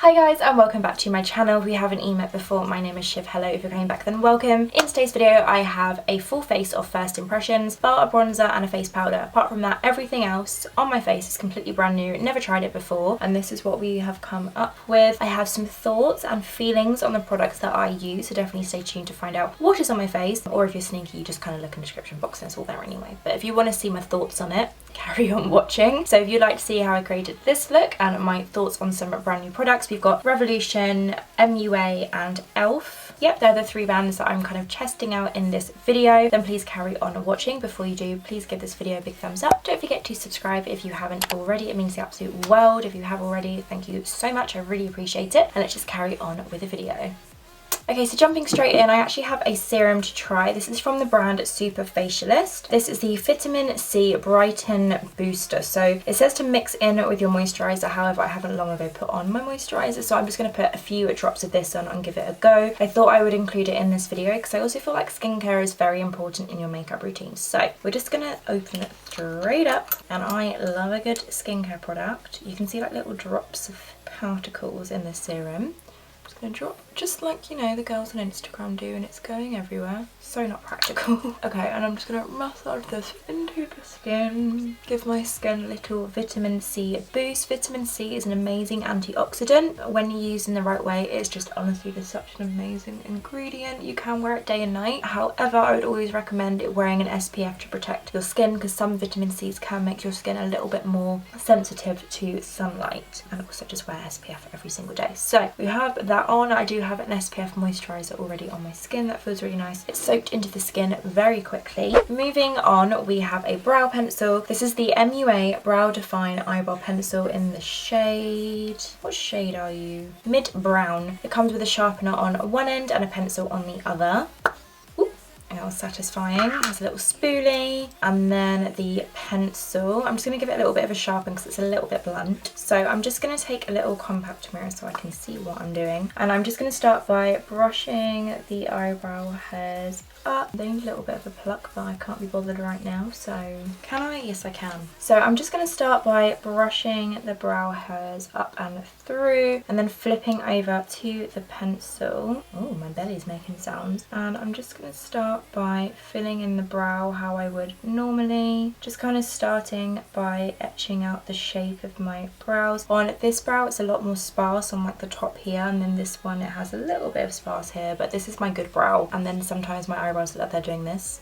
Hi guys and welcome back to my channel. If we haven't met before, my name is Shiv. Hello, if you're coming back then welcome. In today's video I have a full face of first impressions, bar a bronzer and a face powder. Apart from that, everything else on my face is completely brand new, never tried it before, and this is what we have come up with. I have some thoughts and feelings on the products that I use, so definitely stay tuned to find out what is on my face, or if you're sneaky you just kind of look in the description box and it's all there anyway. But if you want to see my thoughts on it, carry on watching. So if you'd like to see how I created this look and my thoughts on some brand new products, we've got Revolution, MUA and ELF. Yep, they're the three brands that I'm kind of testing out in this video. Then please carry on watching. Before you do, please give this video a big thumbs up. Don't forget to subscribe if you haven't already. It means the absolute world. If you have already, thank you so much. I really appreciate it. And let's just carry on with the video. Okay, so jumping straight in, I actually have a serum to try. This is from the brand Super Facialist. This is the Vitamin C Brighten Booster. So it says to mix in with your moisturiser. However, I haven't long ago put on my moisturiser, so I'm just going to put a few drops of this on and give it a go. I thought I would include it in this video because I also feel like skincare is very important in your makeup routine. So we're just going to open it straight up, and I love a good skincare product. You can see like little drops of particles in the serum. Just gonna drop just like, you know, the girls on Instagram do, and it's going everywhere. So not practical. Okay, and I'm just gonna massage this into the skin. Give my skin a little vitamin C boost. Vitamin C is an amazing antioxidant. When you use in the right way, it's just honestly just such an amazing ingredient. You can wear it day and night. However, I would always recommend it wearing an SPF to protect your skin, because some vitamin C's can make your skin a little bit more sensitive to sunlight. And also just wear SPF every single day. So we have that on. I do have an SPF moisturiser already on my skin. That feels really nice. It's soaked into the skin very quickly. Moving on, we have a brow pencil. This is the MUA Brow Define Eyebrow Pencil in the shade... what shade are you? Mid brown. It comes with a sharpener on one end and a pencil on the other. How satisfying. It has a little spoolie, and then the pencil. I'm just going to give it a little bit of a sharpen because it's a little bit blunt. So I'm just going to take a little compact mirror so I can see what I'm doing, and I'm just going to start by brushing the eyebrow hairs up. They need a little bit of a pluck, but I can't be bothered right now, so can I? Yes I can. So I'm just going to start by brushing the brow hairs up and through, and then flipping over to the pencil. Oh, my belly's making sounds. And I'm just going to start by filling in the brow how I would normally, just kind of starting by etching out the shape of my brows. On this brow it's a lot more sparse on like the top here, and then this one it has a little bit of sparse here, but this is my good brow. And then sometimes my eyebrows look like they're doing this.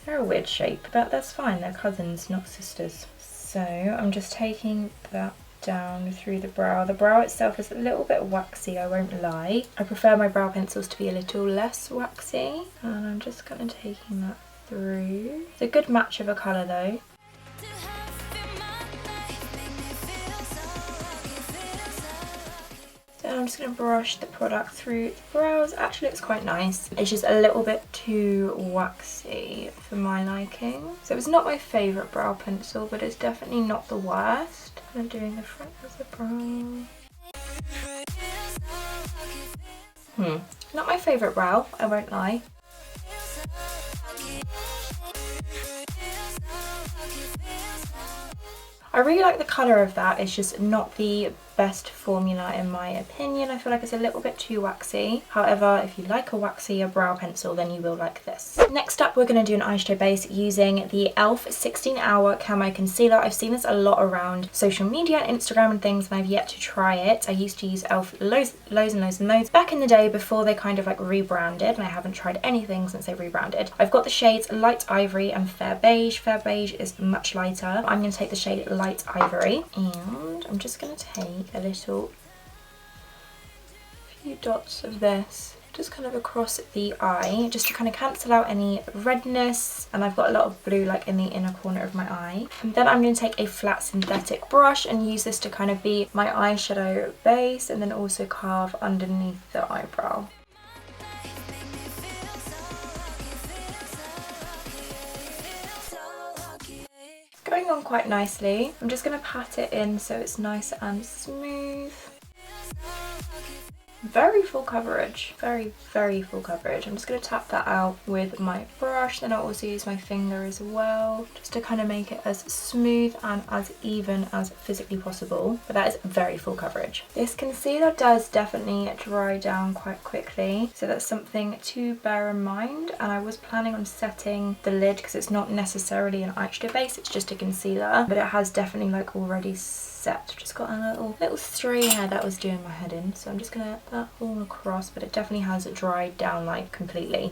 They're a weird shape, but that's fine, they're cousins, not sisters. So I'm just taking that down through the brow. The brow itself is a little bit waxy, I won't lie. I prefer my brow pencils to be a little less waxy, and I'm just kind of taking that through. It's a good match of a colour though. So I'm just going to brush the product through the brows. Actually it's quite nice. It's just a little bit too waxy for my liking. So it's not my favourite brow pencil, but it's definitely not the worst. I'm doing the front of the brow. Not my favourite brow, I won't lie. I really like the colour of that. It's just not the best formula in my opinion. I feel like it's a little bit too waxy. However, if you like a waxier brow pencil, then you will like this. Next up, we're going to do an eyeshadow base using the ELF 16-Hour Camo Concealer. I've seen this a lot around social media, Instagram and things, and I've yet to try it. I used to use ELF loads and loads back in the day before they kind of like rebranded, and I haven't tried anything since they rebranded. I've got the shades Light Ivory and Fair Beige. Fair Beige is much lighter. I'm going to take the shade Light Ivory, and I'm just going to take a few dots of this just kind of across the eye, just to kind of cancel out any redness, and I've got a lot of blue like in the inner corner of my eye. And then I'm going to take a flat synthetic brush and use this to kind of be my eyeshadow base, and then also carve underneath the eyebrow. Going on quite nicely. I'm just going to pat it in so it's nice and smooth. Very full coverage, very full coverage. I'm just going to tap that out with my brush, then I'll also use my finger as well, just to kind of make it as smooth and as even as physically possible. But that is very full coverage. This concealer does definitely dry down quite quickly, so that's something to bear in mind. And I was planning on setting the lid because it's not necessarily an eyeshadow base, it's just a concealer, but it has definitely like already set. Just got a little stray hair that was doing my head in, so I'm just gonna put that all across, but it definitely has dried down like completely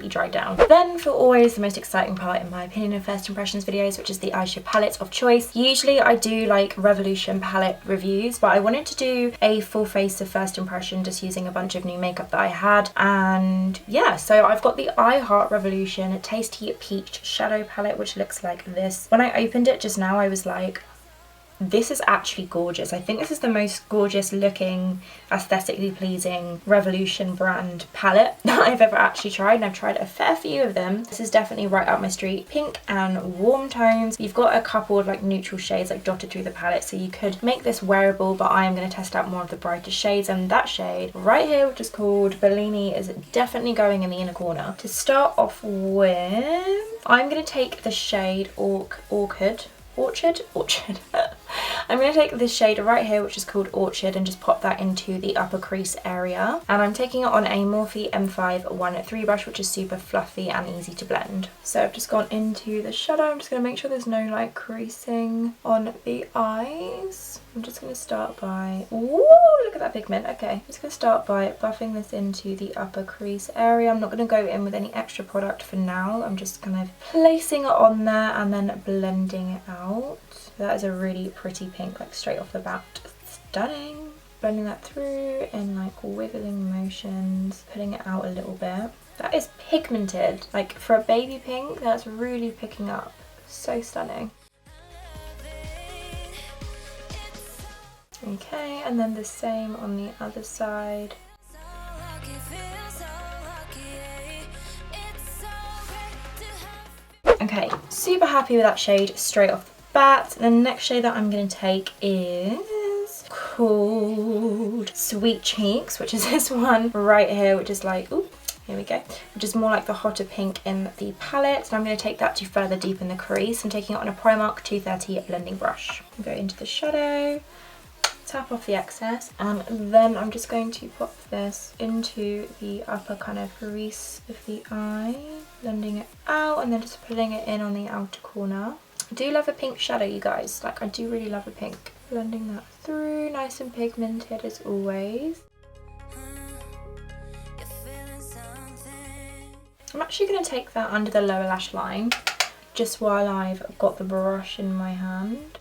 dried down. Then for always the most exciting part in my opinion of first impressions videos, which is the eyeshadow palette of choice. Usually I do like Revolution palette reviews, but I wanted to do a full face of first impression just using a bunch of new makeup that I had. And yeah, so I've got the I Heart Revolution Tasty Peach Shadow Palette, which looks like this. When I opened it just now, I was like, this is actually gorgeous. I think this is the most gorgeous looking, aesthetically pleasing Revolution brand palette that I've ever actually tried, and I've tried a fair few of them. This is definitely right up my street. Pink and warm tones. You've got a couple of like neutral shades like dotted through the palette, so you could make this wearable, but I am going to test out more of the brighter shades, and that shade right here, which is called Bellini, is definitely going in the inner corner. To start off with, I'm going to take the shade Orchard. I'm going to take this shade right here, which is called Orchard, and just pop that into the upper crease area. And I'm taking it on a Morphe M513 brush, which is super fluffy and easy to blend. So I've just gone into the shadow. I'm just going to make sure there's no like creasing on the eyes. I'm just going to start by, ooh, look at that pigment. Okay, I'm just going to start by buffing this into the upper crease area. I'm not going to go in with any extra product for now. I'm just kind of placing it on there and then blending it out. That is a really pretty pink, like straight off the bat. Stunning. Blending that through in like wiggling motions, putting it out a little bit. That is pigmented. Like for a baby pink, that's really picking up. So stunning. Okay, and then the same on the other side. Okay, super happy with that shade straight off the bat. The next shade that I'm going to take is called Sweet Cheeks, which is this one right here, which is like, ooh, here we go, which is more like the hotter pink in the palette. And I'm going to take that to further deepen the crease. I'm taking it on a Primark 230 blending brush. Go into the shadow, tap off the excess, and then I'm just going to pop this into the upper kind of crease of the eye, blending it out and then just putting it in on the outer corner. I do love a pink shadow, you guys, like I do really love a pink. Blending that through, nice and pigmented as always. I'm actually going to take that under the lower lash line just while I've got the brush in my hand.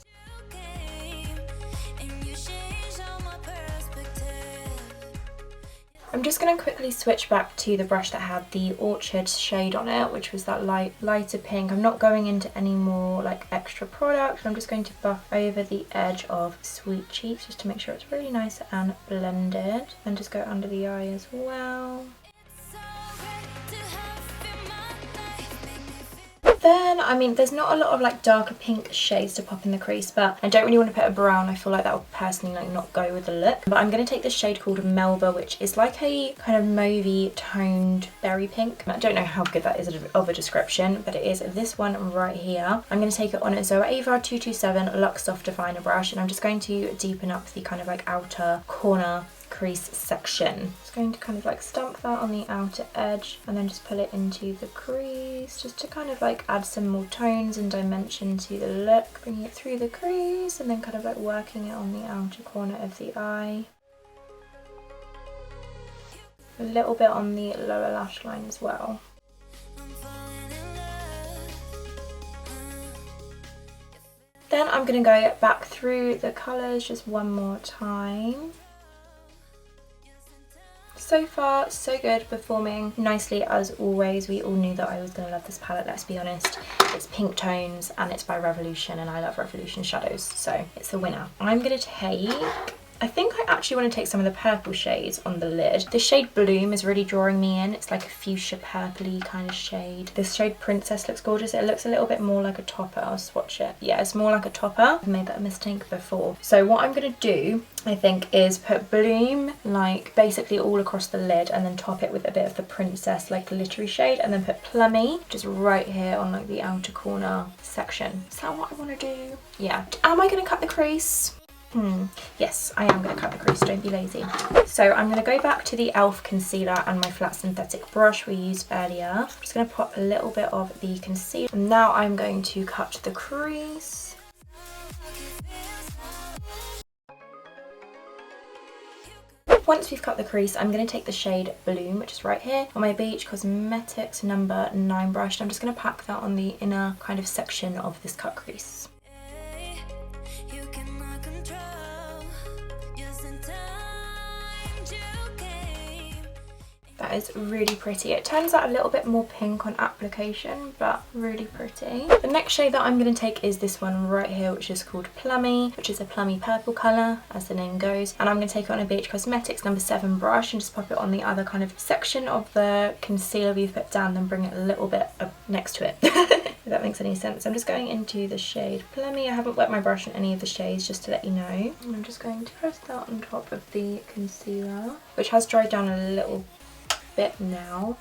I'm just going to quickly switch back to the brush that had the Orchard shade on it, which was that lighter pink. I'm not going into any more like extra product. I'm just going to buff over the edge of Sweet Cheeks just to make sure it's really nice and blended, and just go under the eye as well. Then, I mean, there's not a lot of like darker pink shades to pop in the crease, but I don't really want to put a brown. I feel like that would personally like not go with the look. But I'm going to take this shade called Melba, which is like a kind of mauvey toned berry pink. I don't know how good that is of a description, but it is this one right here. I'm going to take it on a Zoeva 227 Luxe Soft Definer brush, and I'm just going to deepen up the kind of like outer corner crease section. Just going to kind of like stamp that on the outer edge and then just pull it into the crease just to kind of like add some more tones and dimension to the look, bringing it through the crease and then kind of like working it on the outer corner of the eye. A little bit on the lower lash line as well. Then I'm going to go back through the colours just one more time. So far, so good, performing nicely as always. We all knew that I was going to love this palette, let's be honest. It's pink tones and it's by Revolution, and I love Revolution shadows, so it's the winner. I'm going to take I think I actually want to take some of the purple shades on the lid. The shade Bloom is really drawing me in. It's like a fuchsia purpley kind of shade. This shade Princess looks gorgeous. It looks a little bit more like a topper. I'll swatch it. Yeah, it's more like a topper. I've made that mistake before. So what I'm going to do, I think, is put Bloom like basically all across the lid and then top it with a bit of the Princess like glittery shade, and then put Plummy just right here on like the outer corner section. Is that what I want to do? Yeah. Am I going to cut the crease? Yes, I am going to cut the crease, don't be lazy. So I'm going to go back to the e.l.f. concealer and my flat synthetic brush we used earlier. I'm just going to pop a little bit of the concealer. And now I'm going to cut the crease. Once we've cut the crease, I'm going to take the shade Bloom, which is right here, on my Beach Cosmetics number 9 brush. And I'm just going to pack that on the inner kind of section of this cut crease. That is really pretty. It turns out a little bit more pink on application, but really pretty. The next shade that I'm going to take is this one right here, which is called Plummy, which is a plummy purple colour, as the name goes. And I'm going to take it on a BH Cosmetics number 7 brush and just pop it on the other kind of section of the concealer we've put down, then bring it a little bit up next to it. If that makes any sense. I'm just going into the shade Plummy. I haven't wet my brush on any of the shades, just to let you know. And I'm just going to press that on top of the concealer, which has dried down a little bit now.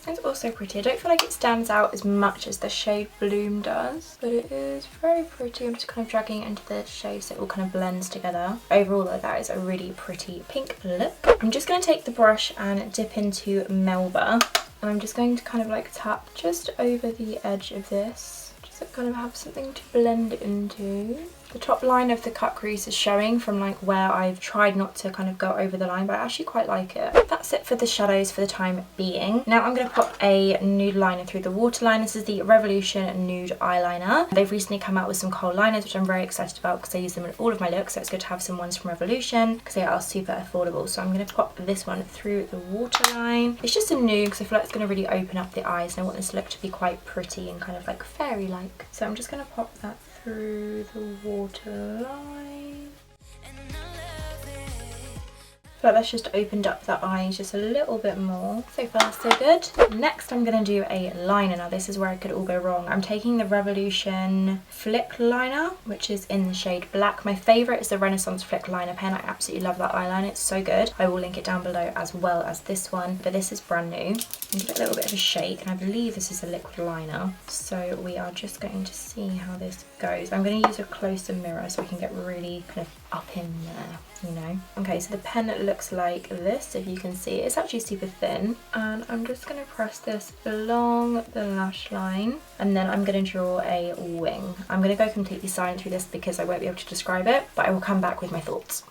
It's also pretty. I don't feel like it stands out as much as the shade Bloom does, but it is very pretty. I'm just kind of dragging it into the shade so it all kind of blends together. Overall though, that is a really pretty pink look. I'm just going to take the brush and dip into Melba, and I'm just going to kind of like tap just over the edge of this, just to kind of have something to blend it into. The top line of the cut crease is showing from like where I've tried not to kind of go over the line, but I actually quite like it. That's it for the shadows for the time being. Now I'm going to pop a nude liner through the waterline. This is the Revolution Nude Eyeliner. They've recently come out with some kohl liners, which I'm very excited about because I use them in all of my looks, so it's good to have some ones from Revolution because they are super affordable. So I'm going to pop this one through the waterline. It's just a nude because I feel like it's going to really open up the eyes, and I want this look to be quite pretty and kind of like fairy-like. So I'm just going to pop that through the waterline. But that's just opened up the eyes just a little bit more. So far so good. Next I'm going to do a liner. Now this is where it could all go wrong. I'm taking the Revolution Flick Liner, which is in the shade Black. My favourite is the Renaissance Flick Liner pen. I absolutely love that eyeliner. It's so good. I will link it down below as well as this one. But this is brand new. Give it a little bit of a shake, and I believe this is a liquid liner. So we are just going to see how this goes. I'm going to use a closer mirror so I can get really kind of up in there, you know. Okay, so the pen looks like this, if you can see. It's actually super thin, and I'm just going to press this along the lash line, and then I'm going to draw a wing. I'm going to go completely silent through this because I won't be able to describe it, but I will come back with my thoughts.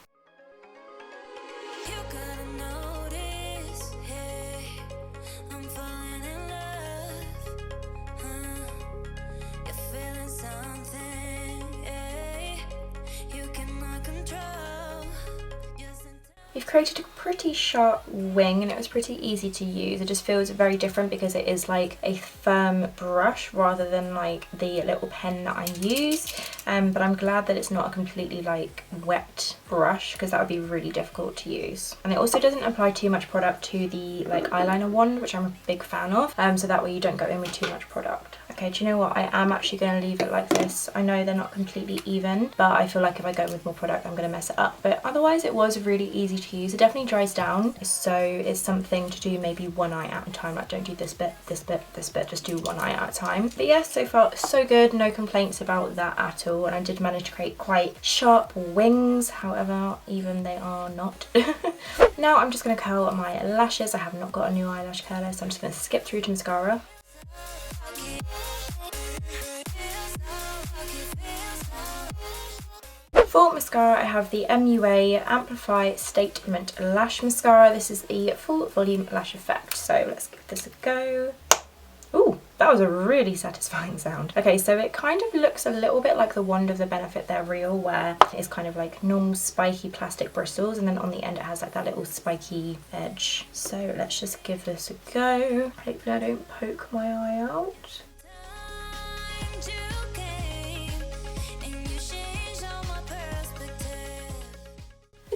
We've created a pretty sharp wing, and it was pretty easy to use. It just feels very different because it is like a firm brush rather than like the little pen that I use. But I'm glad that it's not a completely like wet brush, because that would be really difficult to use. And it also doesn't apply too much product to the like eyeliner wand, which I'm a big fan of. So that way you don't go in with too much product. Okay, do you know what? I am actually going to leave it like this. I know they're not completely even, but I feel like if I go in with more product, I'm going to mess it up. But otherwise, it was really easy to use. It definitely dries down, so it's something to do maybe one eye at a time. Like, don't do this bit, this bit, this bit. Just do one eye at a time. But yeah, so far so good. No complaints about that at all. And I did manage to create quite sharp wings. However, even they are not. Now I'm just going to curl my lashes. I have not got a new eyelash curler, so I'm just going to skip through to mascara. For mascara, I have the MUA Amplify Statement Lash Mascara. This is the Full Volume Lash Effect. So let's give this a go. Ooh, that was a really satisfying sound. Okay, so it kind of looks a little bit like the wand of the Benefit They're Real, where it's kind of like normal spiky plastic bristles, and then on the end it has like that little spiky edge. So let's just give this a go. Hopefully I don't poke my eye out.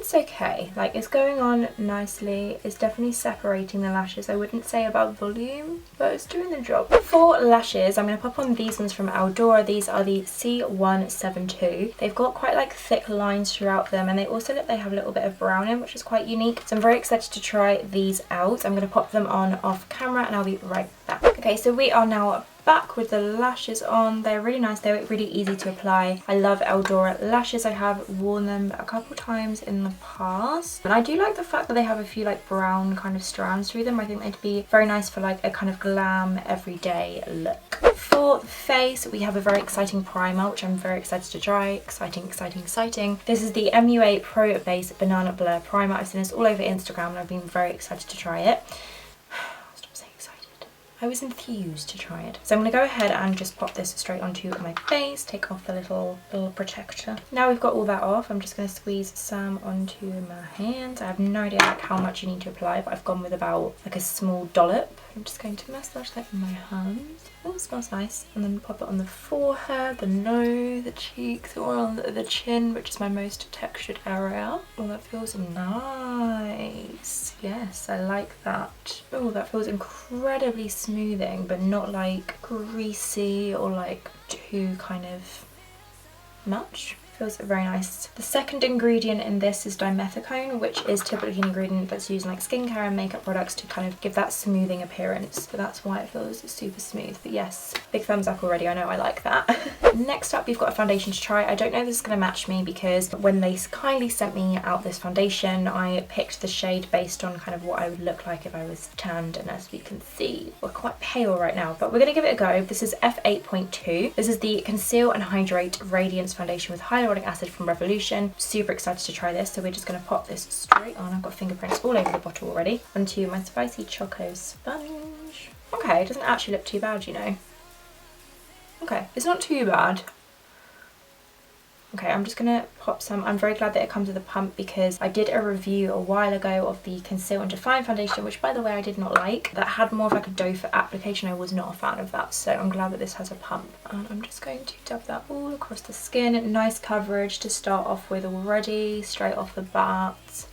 it's okay. Like, it's going on nicely. It's definitely separating the lashes. I wouldn't say about volume, but it's doing the job. For lashes, I'm going to pop on these ones from Eldora. These are the C172. They've got quite like thick lines throughout them, and they also look, they have a little bit of brown in, which is quite unique. So I'm very excited to try these out. I'm going to pop them on off camera and I'll be right back. Okay, so we are now back with the lashes on. They're really nice. They're really easy to apply. I love Eldora lashes. I have worn them a couple times in the past, and I do like the fact that they have a few like brown kind of strands through them. I think they'd be very nice for like a kind of glam everyday look. For the face, we have a very exciting primer, which I'm very excited to try. Exciting. This is the MUA Pro Base Banana Blur Primer. I've seen this all over Instagram and I've been very excited to try it. I was enthused to try it. So I'm going to go ahead and just pop this straight onto my face, take off the little protector. Now we've got all that off, I'm just going to squeeze some onto my hands. I have no idea like how much you need to apply, but I've gone with about like a small dollop. I'm just going to massage that in my hands. Oh, it smells nice. And then pop it on the forehead, the nose, the cheeks, or on the chin, which is my most textured area. Oh, that feels nice. Yes, I like that. Oh, that feels incredibly smoothing, but not like greasy or like too kind of much. Feels very nice. The second ingredient in this is dimethicone, which is typically an ingredient that's used in like skincare and makeup products to kind of give that smoothing appearance. So that's why it feels super smooth. But yes, big thumbs up already. I know I like that. Next up, we've got a foundation to try. I don't know if this is going to match me because when they kindly sent me out this foundation, I picked the shade based on kind of what I would look like if I was tanned. And as we can see, we're quite pale right now, but we're going to give it a go. This is F8.2. This is the Conceal and Hydrate Radiance Foundation with hyaluronic acid from Revolution. Super excited to try this, so we're just going to pop this straight on. I've got fingerprints all over the bottle already. Onto my spicy choco sponge. Okay, it doesn't actually look too bad, you know. Okay, it's not too bad. Okay, I'm just going to pop some. I'm very glad that it comes with a pump because I did a review a while ago of the Conceal and Define foundation, which by the way I did not like. That had more of like a doe foot application. I was not a fan of that, so I'm glad that this has a pump. And I'm just going to dab that all across the skin. Nice coverage to start off with already, straight off the bat.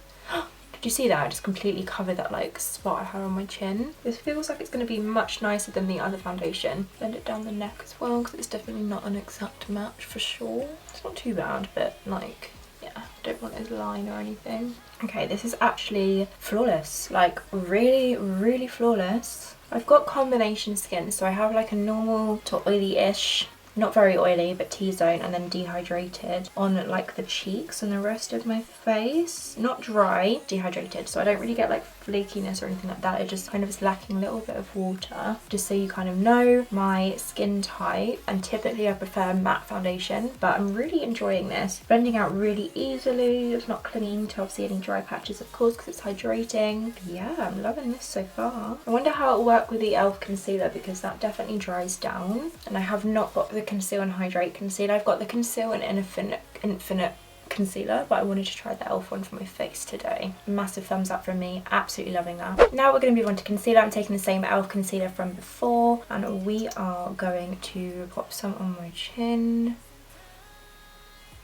Did you see that? I just completely covered that like spot I had on my chin. This feels like it's going to be much nicer than the other foundation. Blend it down the neck as well because it's definitely not an exact match for sure. It's not too bad, but like, yeah, I don't want this line or anything. Okay, this is actually flawless. Like really flawless. I've got combination skin, so I have like a normal to oily-ish, not very oily, but T-zone, and then dehydrated on like the cheeks and the rest of my face. Not dry, dehydrated, so I don't really get like flakiness or anything like that. It just kind of is lacking a little bit of water, just so you kind of know my skin type. And typically I prefer matte foundation, but I'm really enjoying this. Blending out really easily. It's not clinging to obviously any dry patches, of course, because it's hydrating. But yeah, I'm loving this so far. I wonder how it'll work with the e.l.f. concealer because that definitely dries down, and I have not got the Conceal and Hydrate concealer. I've got the Conceal and Infinite concealer, but I wanted to try the e.l.f. one for my face today. Massive thumbs up from me. Absolutely loving that. Now we're going to move on to concealer. I'm taking the same e.l.f. concealer from before, and we are going to pop some on my chin,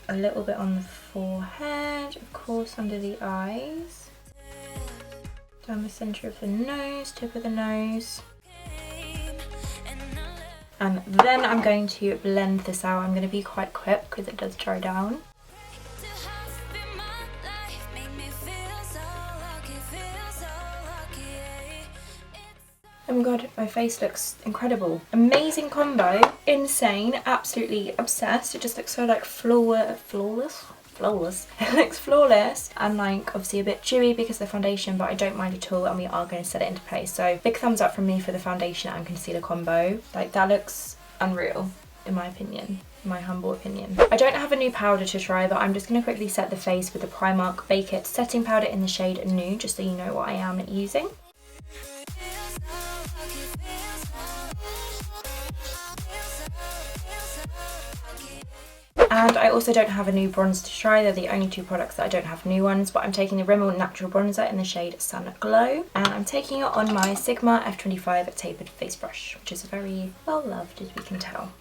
a little bit on the forehead, of course under the eyes, down the centre of the nose, tip of the nose. And then I'm going to blend this out. I'm going to be quite quick because it does dry down. Oh my god, my face looks incredible. Amazing combo. Insane. Absolutely obsessed. It just looks so like flawless. It looks flawless and like obviously a bit dewy because of the foundation, but I don't mind at all, and we are going to set it into place. So big thumbs up from me for the foundation and concealer combo. Like, that looks unreal in my opinion. My humble opinion. I don't have a new powder to try, but I'm just going to quickly set the face with the Primark Bake It setting powder in the shade Nude, just so you know what I am using. And I also don't have a new bronzer to try. They're the only two products that I don't have new ones, but I'm taking the Rimmel Natural Bronzer in the shade Sun Glow, and I'm taking it on my Sigma F25 tapered face brush, which is very well loved, as we can tell.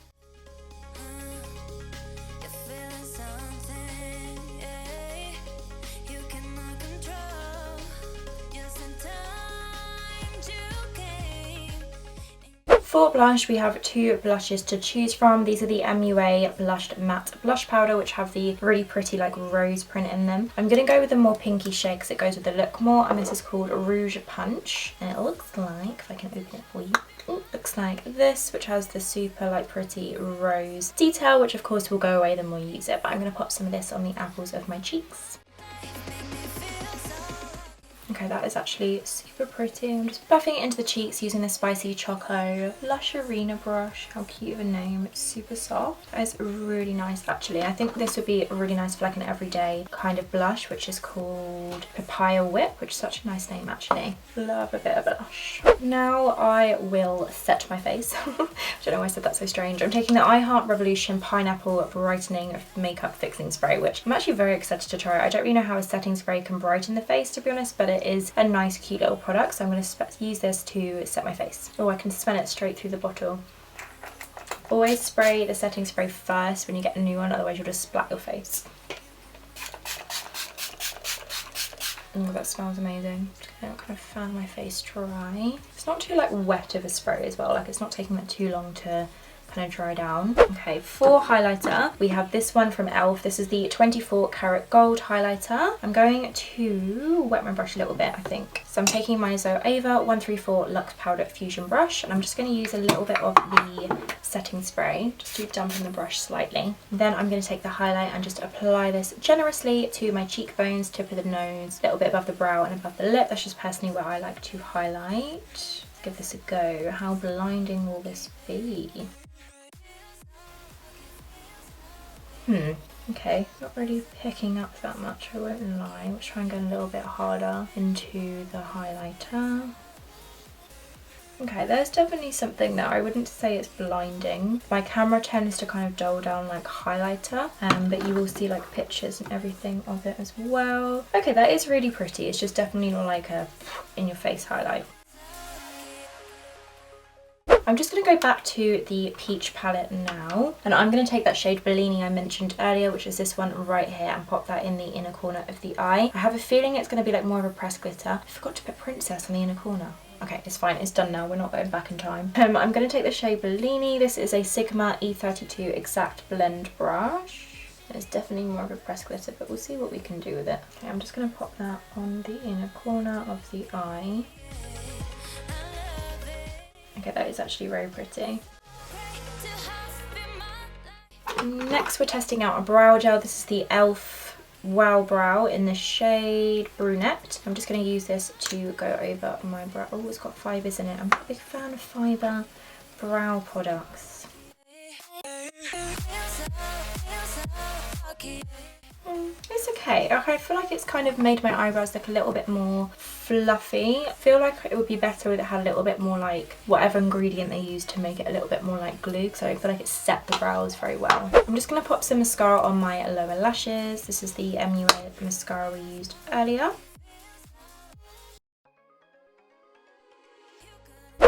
For blush, we have two blushes to choose from. These are the MUA Blushed Matte Blush Powder, which have the really pretty like rose print in them. I'm going to go with the more pinky shade because it goes with the look more, and this is called Rouge Punch. And it looks like, if I can open it for you, looks like this, which has the super like pretty rose detail, which of course will go away the more you use it, but I'm going to pop some of this on the apples of my cheeks. Okay, that is actually super pretty. I'm just buffing it into the cheeks using the Spicy Choco Lush Arena brush. How cute of a name. It's super soft. That is really nice actually. I think this would be really nice for like an everyday kind of blush, which is called Papaya Whip, which is such a nice name actually. Love a bit of blush. Now I will set my face. I don't know why I said that so strange. I'm taking the I Heart Revolution Pineapple Brightening Makeup Fixing Spray, which I'm actually very excited to try. I don't really know how a setting spray can brighten the face, to be honest, but it is a nice cute little product, so I'm going to use this to set my face. Oh, I can smell it straight through the bottle. Always spray the setting spray first when you get a new one, otherwise you'll just splat your face. Oh, that smells amazing. Just gonna kind of fan my face dry. It's not too like wet of a spray as well, like it's not taking that too long to kind of dry down. Okay, for highlighter, we have this one from e.l.f. This is the 24 Karat Gold highlighter. I'm going to wet my brush a little bit, I think. So I'm taking my Zoeva 134 Luxe Powder Fusion brush, and I'm just going to use a little bit of the setting spray just to dampen the brush slightly. Then I'm going to take the highlight and just apply this generously to my cheekbones, tip of the nose, a little bit above the brow and above the lip. That's just personally where I like to highlight. Let's give this a go. How blinding will this be? Okay, not really picking up that much, I won't lie. Let's try and go a little bit harder into the highlighter. Okay, there's definitely something there. I wouldn't say it's blinding. My camera tends to kind of dull down like highlighter, but you will see like pictures and everything of it as well. Okay, that is really pretty. It's just definitely not like a in your face highlight. I'm just going to go back to the peach palette now, and I'm going to take that shade Bellini I mentioned earlier, which is this one right here, and pop that in the inner corner of the eye. I have a feeling it's going to be like more of a pressed glitter. I forgot to put Princess on the inner corner. Okay, it's fine, it's done now, we're not going back in time. I'm going to take the shade Bellini. This is a Sigma E32 Exact Blend brush. It's definitely more of a pressed glitter, but we'll see what we can do with it. Okay, I'm just going to pop that on the inner corner of the eye. Okay, that is actually very pretty. Next we're testing out a brow gel. This is the e.l.f. Wow Brow in the shade Brunette. I'm just going to use this to go over my brow. Oh, it's got fibres in it. I'm a big fan of fibre brow products. It's okay. I feel like it's kind of made my eyebrows look a little bit more fluffy. I feel like it would be better if it had a little bit more like whatever ingredient they used to make it a little bit more like glue, because I feel like it set the brows very well. I'm just going to pop some mascara on my lower lashes. This is the MUA mascara we used earlier.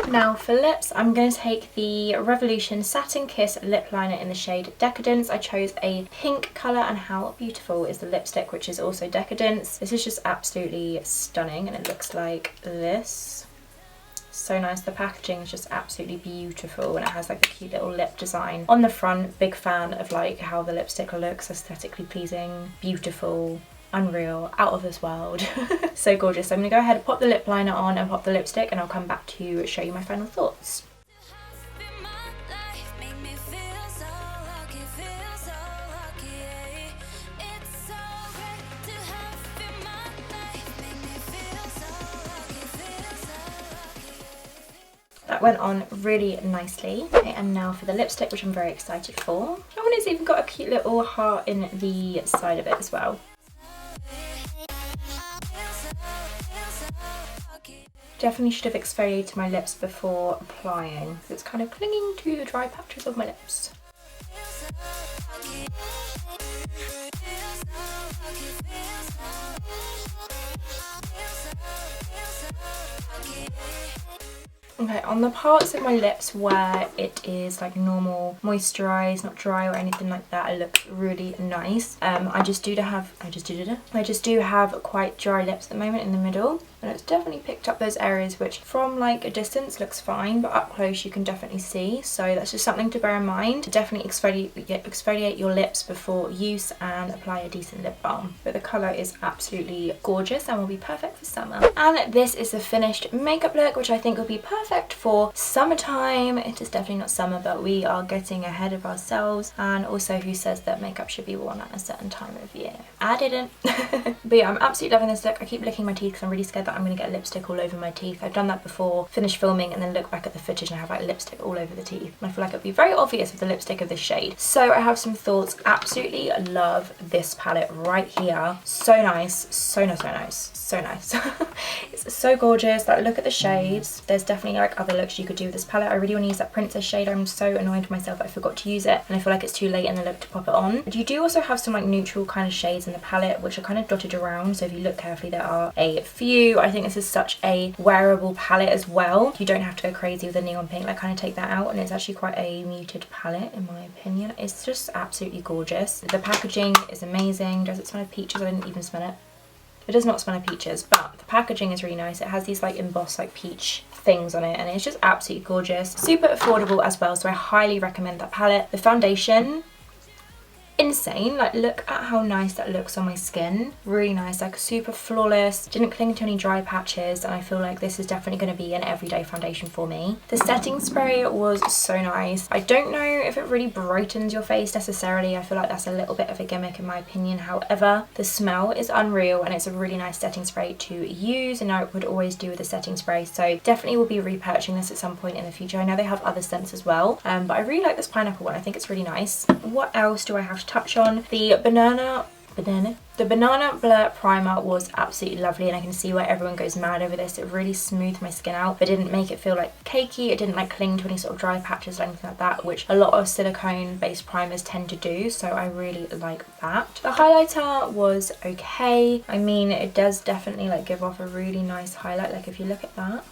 Now for lips, I'm going to take the Revolution Satin Kiss lip liner in the shade Decadence. I chose a pink colour, and how beautiful is the lipstick, which is also Decadence. This is just absolutely stunning, and it looks like this. So nice. The packaging is just absolutely beautiful, and it has like a cute little lip design on the front. Big fan of like how the lipstick looks, aesthetically pleasing, beautiful, unreal, out of this world. So gorgeous. So I'm going to go ahead and pop the lip liner on and pop the lipstick, and I'll come back to show you my final thoughts. That went on really nicely. Okay, and now for the lipstick, which I'm very excited for. That one has even got a cute little heart in the side of it as well. Definitely should have exfoliated my lips before applying, because it's kind of clinging to the dry patches of my lips. Okay, on the parts of my lips where it is like normal moisturized, not dry or anything like that, it looks really nice. I just do have quite dry lips at the moment in the middle, and it's definitely picked up those areas which from like a distance looks fine, but up close you can definitely see. So that's just something to bear in mind. Definitely exfoliate your lips before use and apply a decent lip balm. But the colour is absolutely gorgeous and will be perfect for summer. And this is the finished makeup look, which I think will be perfect for summertime. It is definitely not summer, but we are getting ahead of ourselves. And also, who says that makeup should be worn at a certain time of year? I didn't. But yeah, I'm absolutely loving this look. I keep licking my teeth because I'm really scared that I'm going to get lipstick all over my teeth. I've done that before, finished filming and then look back at the footage and I have like lipstick all over the teeth. And I feel like it'd be very obvious with the lipstick of this shade. So I have some thoughts. Absolutely love this palette right here. So nice, so nice, so nice, so nice. It's so gorgeous. Like, look at the shades. There's definitely like other looks you could do with this palette. I really want to use that princess shade. I'm so annoyed with myself that I forgot to use it and I feel like it's too late in the look to pop it on. But you do also have some like neutral kind of shades in the palette which are kind of dotted around, so if you look carefully there are a few. I think this is such a wearable palette as well. You don't have to go crazy with the neon pink, like kind of take that out, and it's actually quite a muted palette in my opinion. It's just absolutely gorgeous. The packaging is amazing. Does it smell of peaches? I didn't even smell it. It does not smell of peaches, but the packaging is really nice. It has these like embossed like peach things on it and it's just absolutely gorgeous. Super affordable as well, so I highly recommend that palette. The foundation, insane. Like, look at how nice that looks on my skin. Really nice, like super flawless, didn't cling to any dry patches, and I feel like this is definitely going to be an everyday foundation for me. The setting spray was so nice. I don't know if it really brightens your face necessarily. I feel like that's a little bit of a gimmick in my opinion. However, the smell is unreal and it's a really nice setting spray to use, and I would always do with a setting spray, so definitely will be repurchasing this at some point in the future. I know they have other scents as well, but I really like this pineapple one. I think it's really nice. What else do I have to touch on? The banana Blur primer was absolutely lovely, and I can see why everyone goes mad over this. It really smoothed my skin out but didn't make it feel like cakey. It didn't like cling to any sort of dry patches or anything like that, which a lot of silicone based primers tend to do, so I really like that. The highlighter was okay. I mean, it does definitely like give off a really nice highlight. Like if you look at that,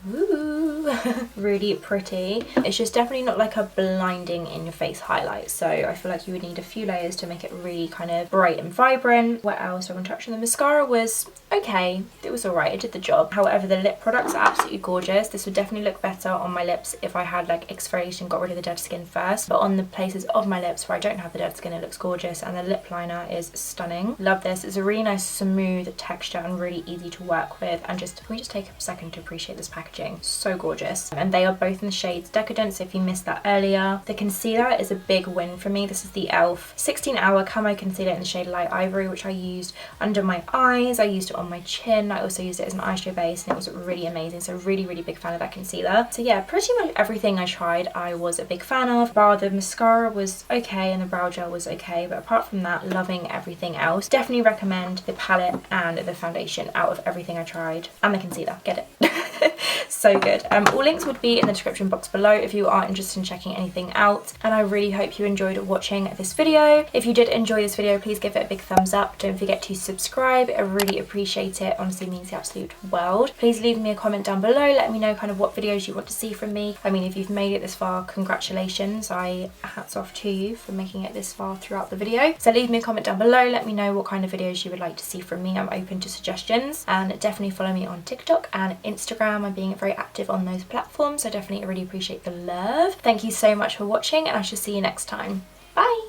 ooh, really pretty. It's just definitely not like a blinding in your face highlight, so I feel like you would need a few layers to make it really kind of bright and vibrant. What else I want to touch on? The mascara was okay, it was alright, it did the job. However, the lip products are absolutely gorgeous. This would definitely look better on my lips if I had like exfoliated and got rid of the dead skin first, but on the places of my lips where I don't have the dead skin, it looks gorgeous, and the lip liner is stunning. Love this. It's a really nice smooth texture and really easy to work with, and just, can we just take a second to appreciate this packaging? So gorgeous. And they are both in the shades Decadent, so if you missed that earlier. The concealer is a big win for me. This is the e.l.f. 16-hour camo concealer in the shade Light Ivory, which I used under my eyes. I used it on my chin. I also used it as an eyeshadow base and it was really amazing, so really big fan of that concealer. So yeah, pretty much everything I tried I was a big fan of, bar the mascara was okay and the brow gel was okay, but apart from that, loving everything else. Definitely recommend the palette and the foundation out of everything I tried, and the concealer, get it. So good. All links would be in the description box below if you are interested in checking anything out, and I really hope you enjoyed watching this video. If you did enjoy this video, please give it a big thumbs up. Don't forget to subscribe. I really appreciate it. Honestly, it means the absolute world. Please leave me a comment down below. Let me know kind of what videos you want to see from me. I mean, if you've made it this far, congratulations. Hats off to you for making it this far throughout the video. So leave me a comment down below. Let me know what kind of videos you would like to see from me. I'm open to suggestions, and definitely follow me on TikTok and Instagram. I'm being very active on those platforms, so definitely really appreciate the love. Thank you so much for watching, and I shall see you next time. Bye!